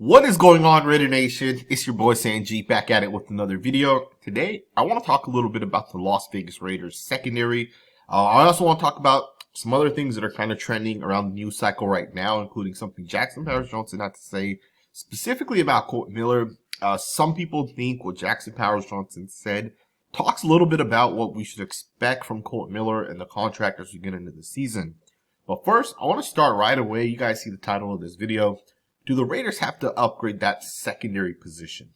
What is going on, Raider Nation? It's your boy Sanjit back at it with another video. Today, I want to talk a little bit about the Las Vegas Raiders secondary. I also want to talk about some other things that are kind of trending around the news cycle right now, including something Jackson Powers-Johnson had to say specifically about Kolton Miller. Some people think what Jackson Powers-Johnson said talks a little bit about what we should expect from Kolton Miller and the contract as we get into the season. But first, I want to start right away. You guys see the title of this video. Do the Raiders have to upgrade that secondary position?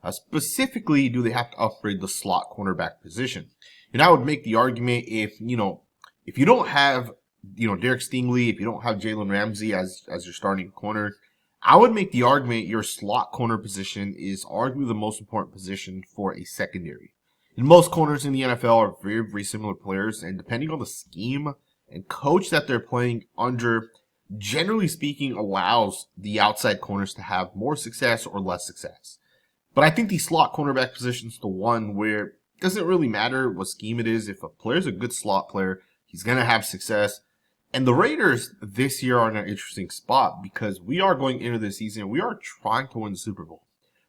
Specifically, do they have to upgrade the slot cornerback position? And I would make the argument if you don't have, Derek Stingley, if you don't have Jalen Ramsey as your starting corner, I would make the argument your slot corner position is arguably the most important position for a secondary. And most corners in the NFL are very, very similar players, and depending on the scheme and coach that they're playing under, generally speaking, allows the outside corners to have more success or less success. But I think the slot cornerback position is the one where it doesn't really matter what scheme it is. If a player's a good slot player, he's going to have success. And the Raiders this year are in an interesting spot because we are going into the season. We are trying to win the Super Bowl.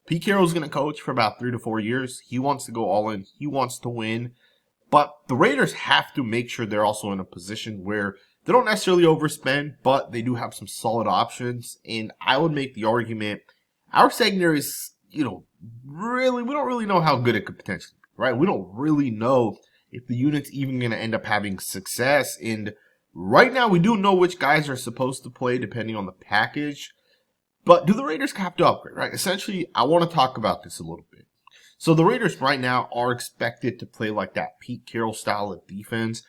Pete Carroll is going to coach for about 3 to 4 years. He wants to go all in. He wants to win. But the Raiders have to make sure they're also in a position where they don't necessarily overspend, but they do have some solid options. And I would make the argument, our secondary is, we don't really know how good it could potentially be, right? We don't really know if the unit's even going to end up having success. And right now, we do know which guys are supposed to play depending on the package. But do the Raiders have to upgrade, right? Essentially, I want to talk about this a little bit. So the Raiders right now are expected to play like that Pete Carroll style of defense.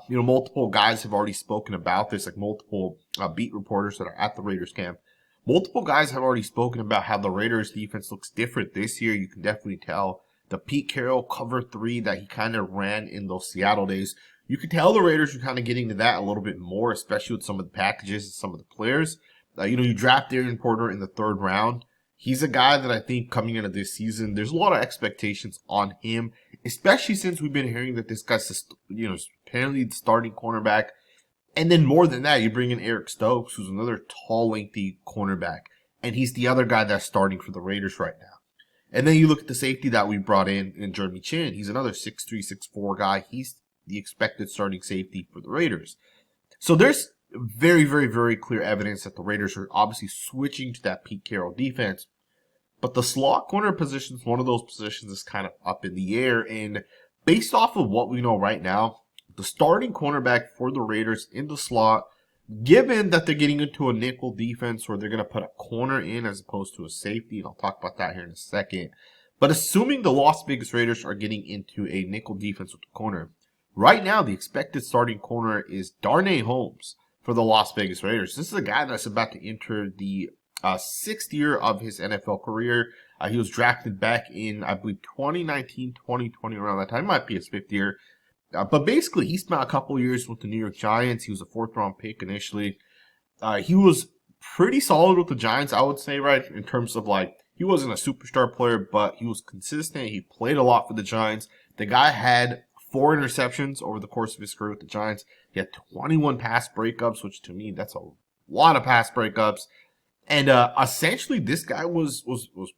Multiple guys have already spoken about this, like multiple beat reporters that are at the Raiders camp. Multiple guys have already spoken about how the Raiders defense looks different this year. You can definitely tell the Pete Carroll cover 3 that he kind of ran in those Seattle days. You could tell the Raiders are kind of getting to that a little bit more, especially with some of the packages and some of the players. You draft Darren Porter in the 3rd round. He's a guy that I think coming into this season, there's a lot of expectations on him, especially since we've been hearing that this guy's, apparently the starting cornerback. And then more than that, you bring in Eric Stokes, who's another tall, lengthy cornerback. And he's the other guy that's starting for the Raiders right now. And then you look at the safety that we brought in Jeremy Chin. He's another 6'3", 6'4" guy. He's the expected starting safety for the Raiders. So there's very, very, very clear evidence that the Raiders are obviously switching to that Pete Carroll defense. But the slot corner position is one of those positions that's kind of up in the air. And based off of what we know right now, the starting cornerback for the Raiders in the slot, given that they're getting into a nickel defense where they're going to put a corner in as opposed to a safety, and I'll talk about that here in a second. But assuming the Las Vegas Raiders are getting into a nickel defense with the corner, right now the expected starting corner is Darnay Holmes for the Las Vegas Raiders. This is a guy that's about to enter the 6th year of his NFL career. He was drafted back in, I believe, 2019, 2020, around that time. Might be his 5th year. But basically, he spent a couple years with the New York Giants. He was a 4th-round pick initially. He was pretty solid with the Giants, I would say, right? In terms of, he wasn't a superstar player, but he was consistent. He played a lot for the Giants. The guy had 4 interceptions over the course of his career with the Giants. He had 21 pass breakups, which to me, that's a lot of pass breakups. And essentially, this guy was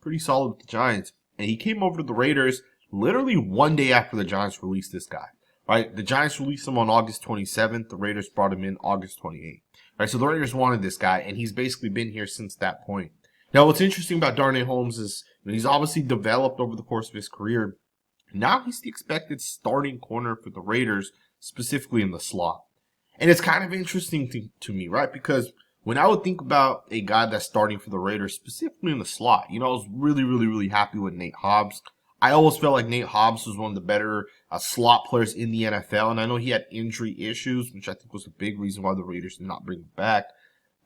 pretty solid with the Giants. And he came over to the Raiders literally one day after the Giants released this guy. Right? The Giants released him on August 27th. The Raiders brought him in August 28th. Right? So the Raiders wanted this guy, and he's basically been here since that point. Now, what's interesting about Darnay Holmes is he's obviously developed over the course of his career. Now he's the expected starting corner for the Raiders, specifically in the slot. And it's kind of interesting to me, right? Because when I would think about a guy that's starting for the Raiders, specifically in the slot, I was really, really, really happy with Nate Hobbs. I always felt like Nate Hobbs was one of the better slot players in the NFL. And I know he had injury issues, which I think was a big reason why the Raiders did not bring him back.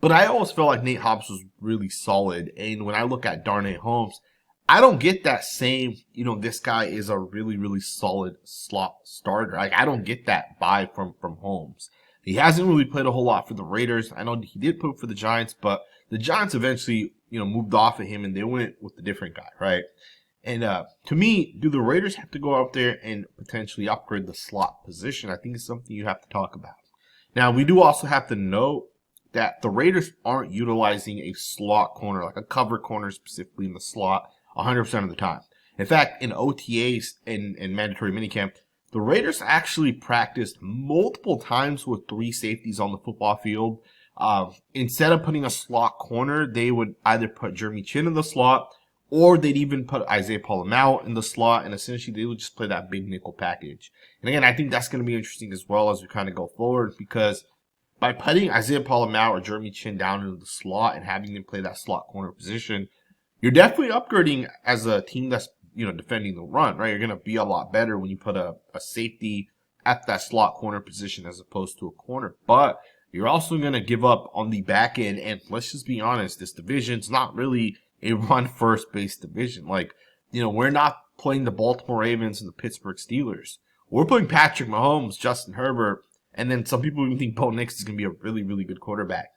But I always felt like Nate Hobbs was really solid. And when I look at Darnay Holmes, I don't get that same, this guy is a really, really solid slot starter. I don't get that vibe from Holmes. He hasn't really played a whole lot for the Raiders. I know he did play for the Giants, but the Giants eventually, moved off of him and they went with a different guy, right? And to me, do the Raiders have to go out there and potentially upgrade the slot position? I think it's something you have to talk about. Now, we do also have to note that the Raiders aren't utilizing a slot corner, like a cover corner specifically in the slot, 100% of the time. In fact, in OTAs and mandatory minicamp, the Raiders actually practiced multiple times with 3 safeties on the football field. Instead of putting a slot corner, they would either put Jeremy Chin in the slot, or they'd even put Isaiah Polamau in the slot, and essentially they would just play that big nickel package. And again, I think that's going to be interesting as well as we kind of go forward, because by putting Isaiah Polamau or Jeremy Chin down into the slot and having them play that slot corner position, you're definitely upgrading as a team that's, defending the run, right? You're going to be a lot better when you put a safety at that slot corner position as opposed to a corner. But you're also going to give up on the back end. And let's just be honest, this division's not really a run first based division. We're not playing the Baltimore Ravens and the Pittsburgh Steelers. We're playing Patrick Mahomes, Justin Herbert, and then some people even think Bo Nix is going to be a really, really good quarterback.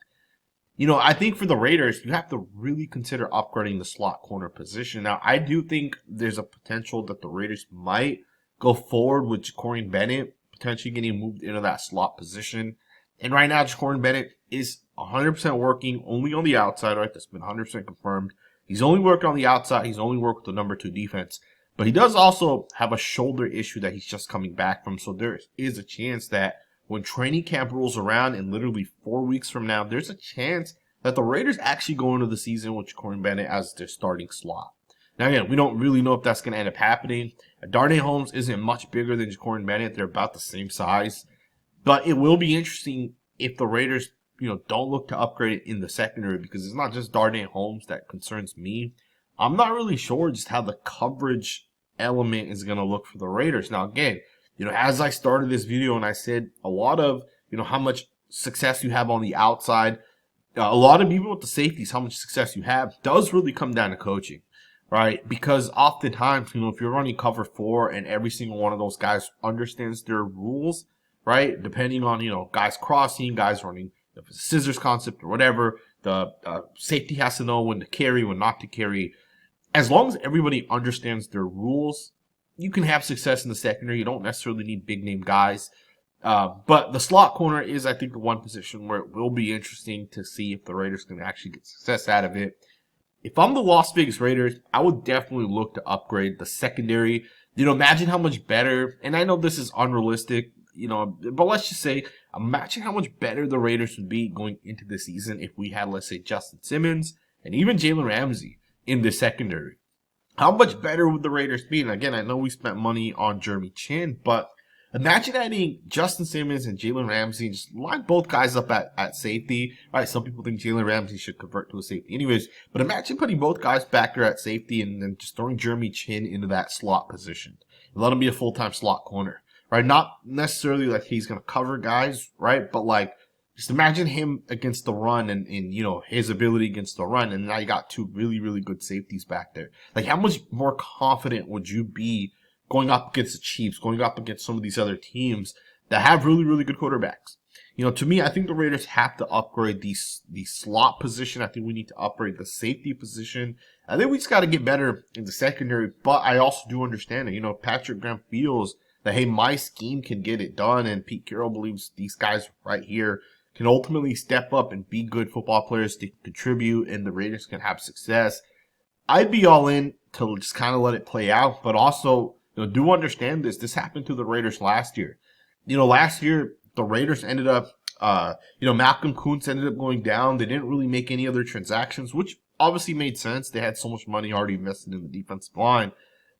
I think for the Raiders, you have to really consider upgrading the slot corner position. Now, I do think there's a potential that the Raiders might go forward with Ja'Cory Bennett, potentially getting moved into that slot position. And right now, Ja'Cory Bennett is 100% working only on the outside, right? That's been 100% confirmed. He's only working on the outside. He's only worked with the number 2 defense. But he does also have a shoulder issue that he's just coming back from. So there is a chance that when training camp rolls around in literally 4 weeks from now, there's a chance that the Raiders actually go into the season with Ja'Cory Bennett as their starting slot. Now, again, we don't really know if that's going to end up happening. Darnay Holmes isn't much bigger than Ja'Cory Bennett. They're about the same size. But it will be interesting if the Raiders, don't look to upgrade it in the secondary, because it's not just Darnay Holmes that concerns me. I'm not really sure just how the coverage element is going to look for the Raiders. Now, again, as I started this video and I said a lot of, how much success you have on the outside, a lot of even with the safeties, how much success you have does really come down to coaching, right? Because oftentimes, if you're running cover 4 and every single one of those guys understands their rules, right? Depending on, guys crossing, guys running the scissors concept or whatever, the safety has to know when to carry, when not to carry. As long as everybody understands their rules, you can have success in the secondary. You don't necessarily need big name guys. But the slot corner is, I think, the one position where it will be interesting to see if the Raiders can actually get success out of it. If I'm the Las Vegas Raiders, I would definitely look to upgrade the secondary. Imagine how much better, and I know this is unrealistic, but let's just say, imagine how much better the Raiders would be going into the season if we had, let's say, Justin Simmons and even Jalen Ramsey in the secondary. How much better would the Raiders be? And again, I know we spent money on Jeremy Chin, but imagine adding Justin Simmons and Jalen Ramsey, just line both guys up at safety. Right? Some people think Jalen Ramsey should convert to a safety anyways, but imagine putting both guys back there at safety and then just throwing Jeremy Chin into that slot position. And let him be a full-time slot corner, right? Not necessarily like he's going to cover guys, right? But just imagine him against the run and his ability against the run. And now you got 2 really, really good safeties back there. How much more confident would you be going up against the Chiefs, going up against some of these other teams that have really, really good quarterbacks? To me, I think the Raiders have to upgrade the slot position. I think we need to upgrade the safety position. I think we just got to get better in the secondary. But I also do understand that, Patrick Graham feels that, hey, my scheme can get it done. And Pete Carroll believes these guys right here can ultimately step up and be good football players to contribute, and the Raiders can have success. I'd be all in to just kind of let it play out, but also, do understand this. This happened to the Raiders last year. Last year, the Raiders ended up, Malcolm Koonce ended up going down. They didn't really make any other transactions, which obviously made sense. They had so much money already invested in the defensive line.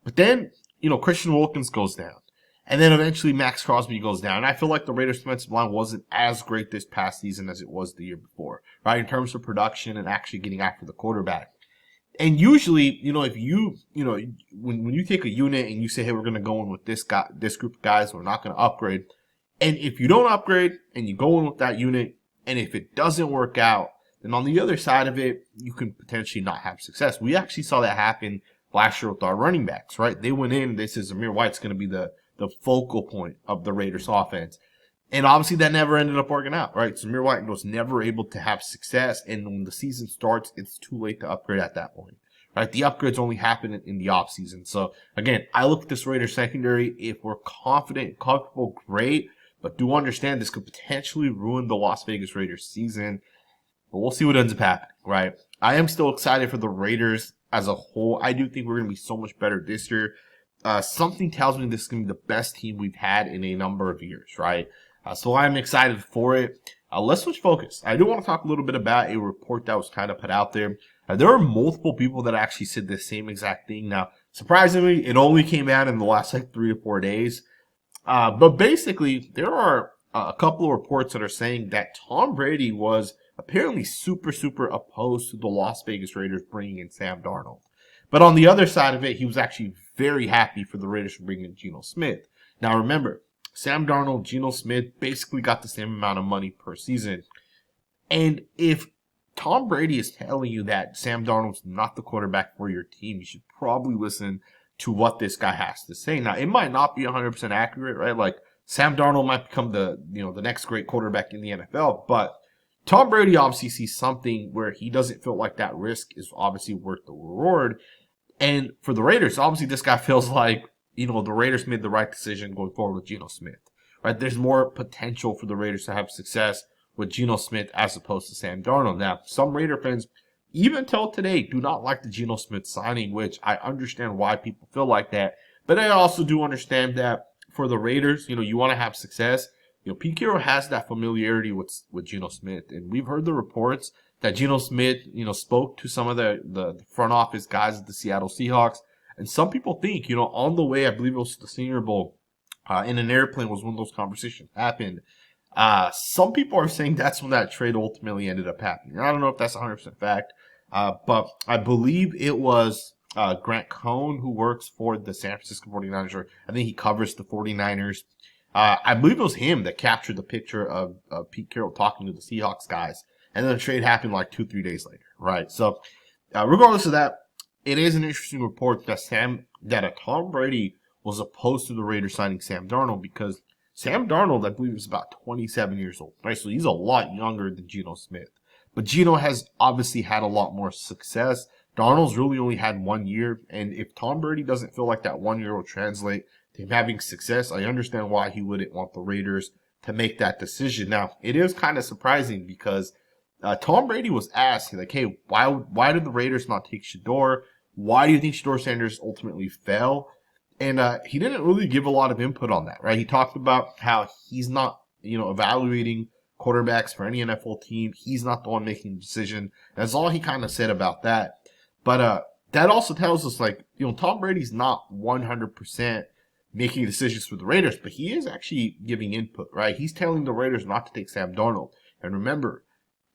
But then, Christian Wilkins goes down. And then eventually Maxx Crosby goes down. And I feel like the Raiders defensive line wasn't as great this past season as it was the year before, right? In terms of production and actually getting after the quarterback. And usually, if you, when you take a unit and you say, hey, we're going to go in with this group of guys, we're not going to upgrade. And if you don't upgrade and you go in with that unit, and if it doesn't work out, then on the other side of it, you can potentially not have success. We actually saw that happen last year with our running backs, right? They went in and they said Zamir White's going to be the focal point of the Raiders offense. And obviously that never ended up working out, right? Zamir White was never able to have success. And when the season starts, it's too late to upgrade at that point, right? The upgrades only happen in the offseason. So again, I look at this Raiders secondary. If we're confident, comfortable, great. But do understand this could potentially ruin the Las Vegas Raiders season. but we'll see what ends up happening, right? I am still excited for the Raiders as a whole. I do think we're going to be so much better this year. Something tells me this is going to be the best team we've had in a number of years, right? So I'm excited for it. Let's switch focus. I do want to talk a little bit about a report that was kind of put out there. There are multiple people that actually said the same exact thing. Now, surprisingly, it only came out in the last 3 to 4 days. But basically, there are a couple of reports that are saying that Tom Brady was apparently super opposed to the Las Vegas Raiders bringing in Sam Darnold. But on the other side of it, he was actually very happy for the Raiders to bring in Geno Smith. Now remember, Sam Darnold, Geno Smith basically got the same amount of money per season. And if Tom Brady is telling you that Sam Darnold's not the quarterback for your team, you should probably listen to what this guy has to say. Now, it might not be 100% accurate, right? Like, Sam Darnold might become the next great quarterback in the NFL, but Tom Brady obviously sees something where he doesn't feel like that risk is obviously worth the reward. And for the Raiders, obviously this guy feels like, the Raiders made the right decision going forward with Geno Smith, right? There's more potential for the Raiders to have success with Geno Smith as opposed to Sam Darnold. Now, some Raider fans, even till today, do not like the Geno Smith signing, which I understand why people feel like that. But I also do understand that for the Raiders, you want to have success. Pete Carroll has that familiarity with Geno Smith. And we've heard the reports that Geno Smith, spoke to some of the front office guys at the Seattle Seahawks. And some people think, on the way, I believe it was to the Senior Bowl, in an airplane was when those conversations happened. Some people are saying that's when that trade ultimately ended up happening. I don't know if that's 100% fact, but I believe it was Grant Cohn, who works for the San Francisco 49ers, or I think he covers the 49ers. I believe it was him that captured the picture of Pete Carroll talking to the Seahawks guys, and then the trade happened like 2-3 days later, right? So, regardless of that, it is an interesting report that Tom Brady was opposed to the Raiders signing Sam Darnold because Sam Darnold, I believe, is about 27 years old, right? So he's a lot younger than Geno Smith. But Geno has obviously had a lot more success. Darnold's really only had 1 year. And if Tom Brady doesn't feel like that 1 year will translate to him having success, I understand why he wouldn't want the Raiders to make that decision. Now, it is kind of surprising because Tom Brady was asked, like, hey, why did the Raiders not take Shedeur? Why do you think Shedeur Sanders ultimately fell? And he didn't really give a lot of input on that, right? He talked about how he's not, evaluating quarterbacks for any NFL team. He's not the one making the decision. That's all he kind of said about that. But that also tells us, like, Tom Brady's not 100% making decisions for the Raiders, but he is actually giving input, right? He's telling the Raiders not to take Sam Darnold. And remember,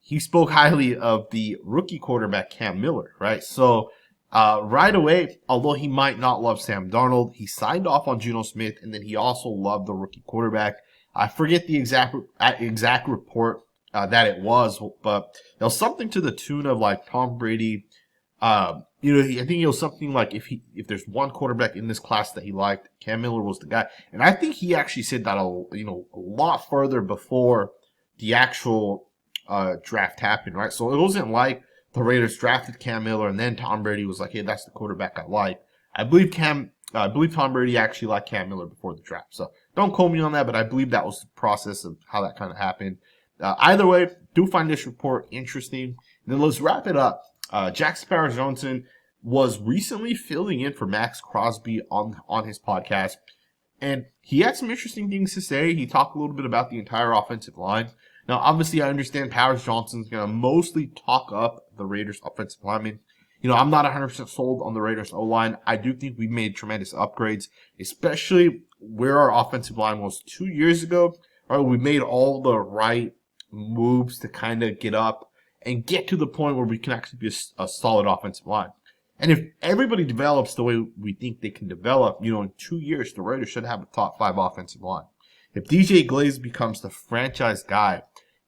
he spoke highly of the rookie quarterback Cam Miller, right? So, right away, although he might not love Sam Darnold, he signed off on Geno Smith, and then he also loved the rookie quarterback. I forget the exact report that it was, but there was something to the tune of like Tom Brady. I think it was something like if there's one quarterback in this class that he liked, Cam Miller was the guy. And I think he actually said that a lot further before the actual draft happened, right? So it wasn't like the Raiders drafted Cam Miller and then Tom Brady was like, hey, that's the quarterback I like. I believe Tom Brady actually liked Cam Miller before the draft. So don't quote me on that, but I believe that was the process of how that kind of happened. Either way, do find this report interesting. And then let's wrap it up. Jackson Powers-Johnson was recently filling in for Maxx Crosby on his podcast. And he had some interesting things to say. He talked a little bit about the entire offensive line. Now, obviously, I understand Powers-Johnson's going to mostly talk up the Raiders' offensive linemen. I'm not 100% sold on the Raiders' O-line. I do think we've made tremendous upgrades, especially where our offensive line was 2 years ago. Right, we made all the right moves to kind of get up and get to the point where we can actually be a solid offensive line. And if everybody develops the way we think they can develop, in 2 years, the Raiders should have a top 5 offensive line. If DJ Glaze becomes the franchise guy,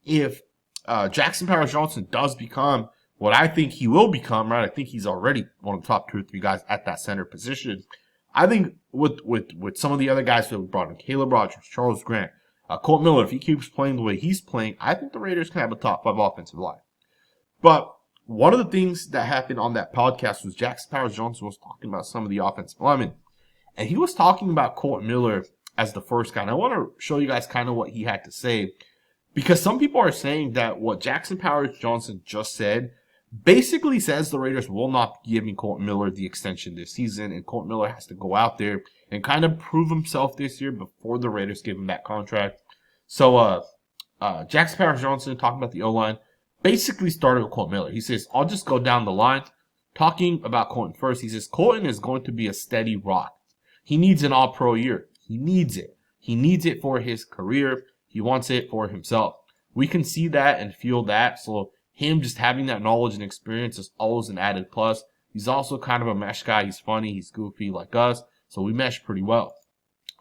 if Jackson Powers-Johnson does become what I think he will become, right? I think he's already one of the top 2 or 3 guys at that center position. I think with some of the other guys that we brought in, Caleb Rogers, Charles Grant, Colt Miller, if he keeps playing the way he's playing, I think the Raiders can have a top 5 offensive line. But one of the things that happened on that podcast was Jackson Powers-Johnson was talking about some of the offensive linemen. And he was talking about Colt Miller as the first guy. And I want to show you guys kind of what he had to say. Because some people are saying that what Jackson Powers Johnson just said basically says the Raiders will not be giving Kolton Miller the extension this season, and Kolton Miller has to go out there and kind of prove himself this year before the Raiders give him that contract. So, Jackson Powers Johnson, talking about the O-line, basically started with Kolton Miller. He says, I'll just go down the line. Talking about Kolton first, he says, Kolton is going to be a steady rock. He needs an all-pro year. He needs it. He needs it for his career. He wants it for himself. We can see that and feel that. So him just having that knowledge and experience is always an added plus. He's also kind of a mesh guy. He's funny. He's goofy like us. So we mesh pretty well.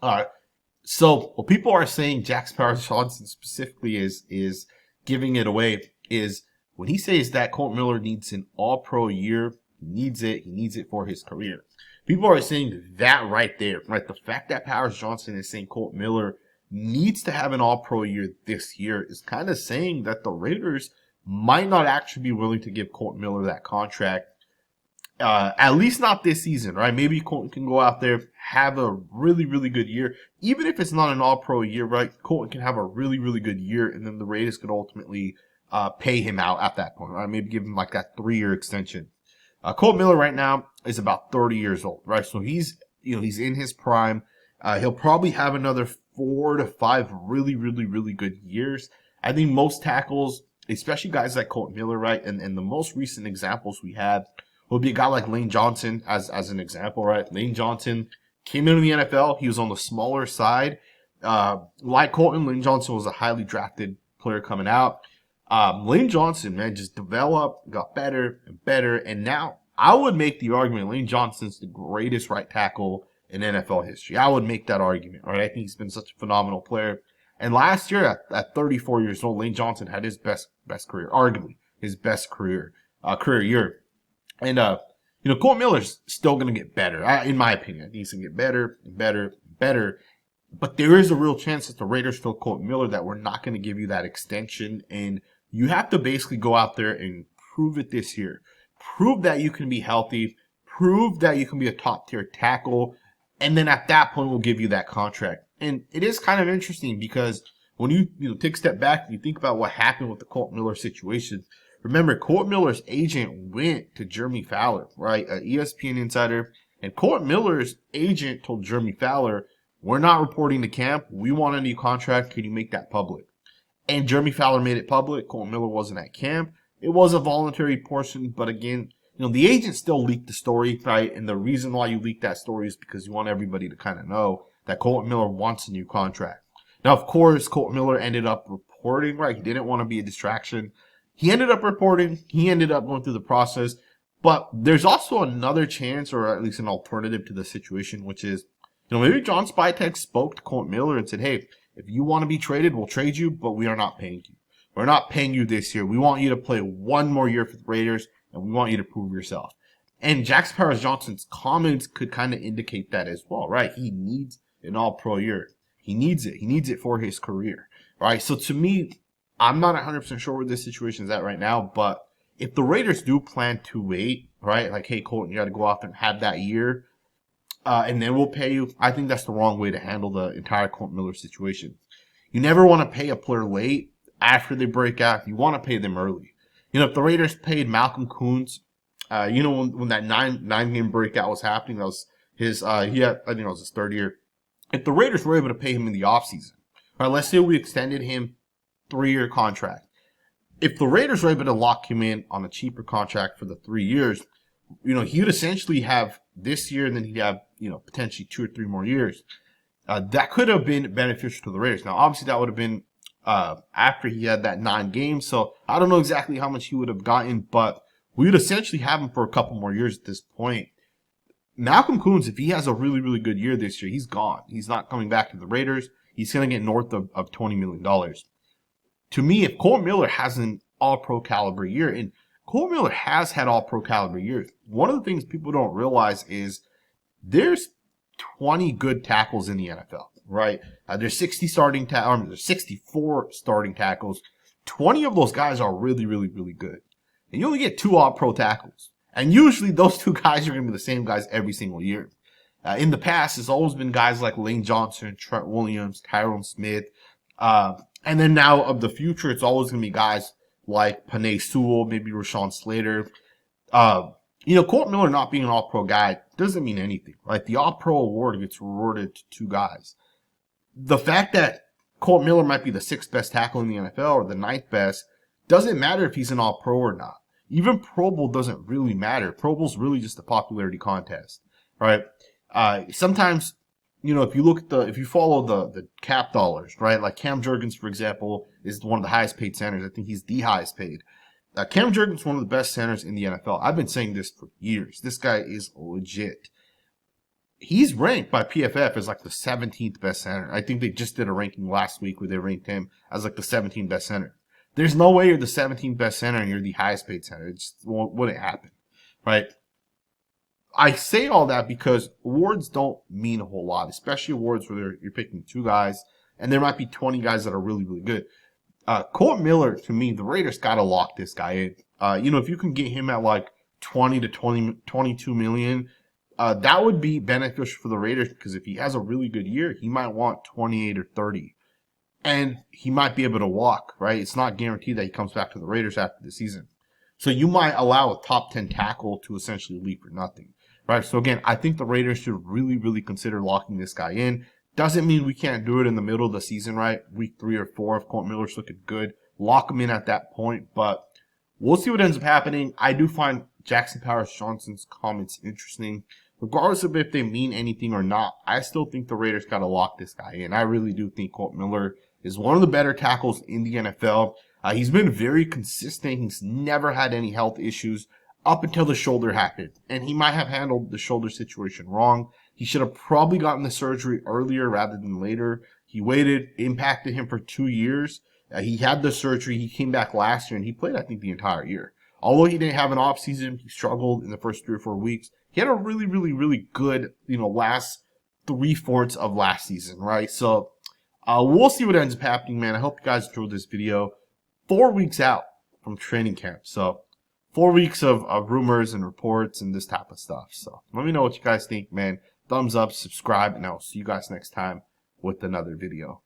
All right. So what people are saying Jackson Powers Johnson specifically is giving it away is when he says that Kolton Miller needs an all-pro year, he needs it. He needs it for his career. People are saying that right there, right? The fact that Powers Johnson is saying Kolton Miller needs to have an all-pro year this year is kind of saying that the Raiders might not actually be willing to give Kolton Miller that contract, at least not this season, right? Maybe Kolton can go out there, have a really, really good year. Even if it's not an all-pro year, right? Kolton can have a really, really good year, and then the Raiders could ultimately pay him out at that point, right? Maybe give him like that 3-year extension. Kolton Miller right now is about 30 years old, right? So he's in his prime. He'll probably have another 4 to 5 really, really, really good years. I think most tackles, especially guys like Kolton Miller, right? And the most recent examples we had would be a guy like Lane Johnson as an example, right? Lane Johnson came into the NFL. He was on the smaller side. Like Kolton, Lane Johnson was a highly drafted player coming out. Lane Johnson, man, just developed, got better and better. And now I would make the argument Lane Johnson's the greatest right tackle in NFL history. I would make that argument, right? I think he's been such a phenomenal player. And last year, at 34 years old, Lane Johnson had his best career, arguably his best career year. And Kolton Miller's still going to get better, in my opinion. He's going to get better and better and better. But there is a real chance that the Raiders tell Kolton Miller that we're not going to give you that extension, and you have to basically go out there and prove it this year. Prove that you can be healthy. Prove that you can be a top-tier tackle. And then at that point, we'll give you that contract. And it is kind of interesting because when you take a step back and you think about what happened with the Kolton Miller situation, remember, Kolton Miller's agent went to Jeremy Fowler, right? An ESPN insider. And Kolton Miller's agent told Jeremy Fowler, we're not reporting to camp. We want a new contract. Can you make that public? And Jeremy Fowler made it public. Kolton Miller wasn't at camp. It was a voluntary portion, but again, the agent still leaked the story, right? And the reason why you leaked that story is because you want everybody to kind of know that Kolton Miller wants a new contract. Now, of course, Kolton Miller ended up reporting, right? He didn't want to be a distraction. He ended up reporting. He ended up going through the process. But there's also another chance, or at least an alternative to the situation, which is, maybe John Spytek spoke to Kolton Miller and said, hey, if you want to be traded, we'll trade you, but we are not paying you. We're not paying you this year. We want you to play one more year for the Raiders, and we want you to prove yourself. And Jackson Powers Johnson's comments could kind of indicate that as well, right? He needs an all-pro year. He needs it. He needs it for his career, right? So to me, I'm not 100% sure where this situation is at right now, but if the Raiders do plan to wait, right, like, hey, Kolton, you got to go out there and have that year, and then we'll pay you, I think that's the wrong way to handle the entire Kolton Miller situation. You never want to pay a player late after they break out. You want to pay them early. If the Raiders paid Malcolm Koonce, when that nine-game breakout was happening, that was his, I think it was his 3rd year. If the Raiders were able to pay him in the offseason, right, let's say we extended him 3-year contract. If the Raiders were able to lock him in on a cheaper contract for the 3 years, he would essentially have this year, and then he'd have, potentially 2 or 3 more years. That could have been beneficial to the Raiders. Now, obviously, that would have been after he had that 9 games. So I don't know exactly how much he would have gotten, but we would essentially have him for a couple more years at this point. Malcolm Koonce, if he has a really, really good year this year, he's gone. He's not coming back to the Raiders. He's going to get north of $20 million. To me, if Kolton Miller has an all-pro caliber year, and Kolton Miller has had all-pro caliber years, one of the things people don't realize is there's 20 good tackles in the NFL, right? There's 64 starting tackles. 20 of those guys are really, really, really good. And you only get 2 all-pro tackles. And usually those 2 guys are going to be the same guys every single year. In the past, it's always been guys like Lane Johnson, Trent Williams, Tyron Smith, And then now of the future, it's always going to be guys like Panay Sewell, maybe Rashawn Slater. Kolton Miller not being an all-pro guy doesn't mean anything, right? The all-pro award gets rewarded to two guys. The fact that Kolton Miller might be the 6th best tackle in the NFL or the 9th best doesn't matter if he's an all-pro or not. Even Pro Bowl doesn't really matter. Pro Bowl's really just a popularity contest, right? Sometimes, if you follow the cap dollars, right? Like Cam Jurgens, for example, is one of the highest paid centers. I think he's the highest paid. Cam Jurgens is one of the best centers in the NFL. I've been saying this for years. This guy is legit. He's ranked by PFF as like the 17th best center. I think they just did a ranking last week where they ranked him as like the 17th best center. There's no way you're the 17th best center and you're the highest paid center. It just wouldn't happen, right? I say all that because awards don't mean a whole lot, especially awards where you're picking two guys and there might be 20 guys that are really, really good. Kolton Miller, to me, the Raiders got to lock this guy in. If you can get him at like 20 to 22 million, that would be beneficial for the Raiders because if he has a really good year, he might want 28 or 30. And he might be able to walk, right? It's not guaranteed that he comes back to the Raiders after the season. So you might allow a top 10 tackle to essentially leave for nothing, right? So again, I think the Raiders should really, really consider locking this guy in. Doesn't mean we can't do it in the middle of the season, right? Week 3 or 4, if Kolton Miller's looking good, lock him in at that point. But we'll see what ends up happening. I do find Jackson Powers Johnson's comments interesting. Regardless of if they mean anything or not, I still think the Raiders got to lock this guy in. I really do think Kolton Miller is one of the better tackles in the NFL. He's been very consistent. He's never had any health issues up until the shoulder happened. And he might have handled the shoulder situation wrong. He should have probably gotten the surgery earlier rather than later. He waited, impacted him for 2 years. He had the surgery. He came back last year and he played, I think, the entire year. Although he didn't have an off season, he struggled in the first 3 or 4 weeks. He had a really, really, really good, last 3/4 of last season, right? So, we'll see what ends up happening, man. I hope you guys enjoyed this video. 4 weeks out from training camp. So 4 weeks of rumors and reports and this type of stuff. So let me know what you guys think, man. Thumbs up, subscribe, and I'll see you guys next time with another video.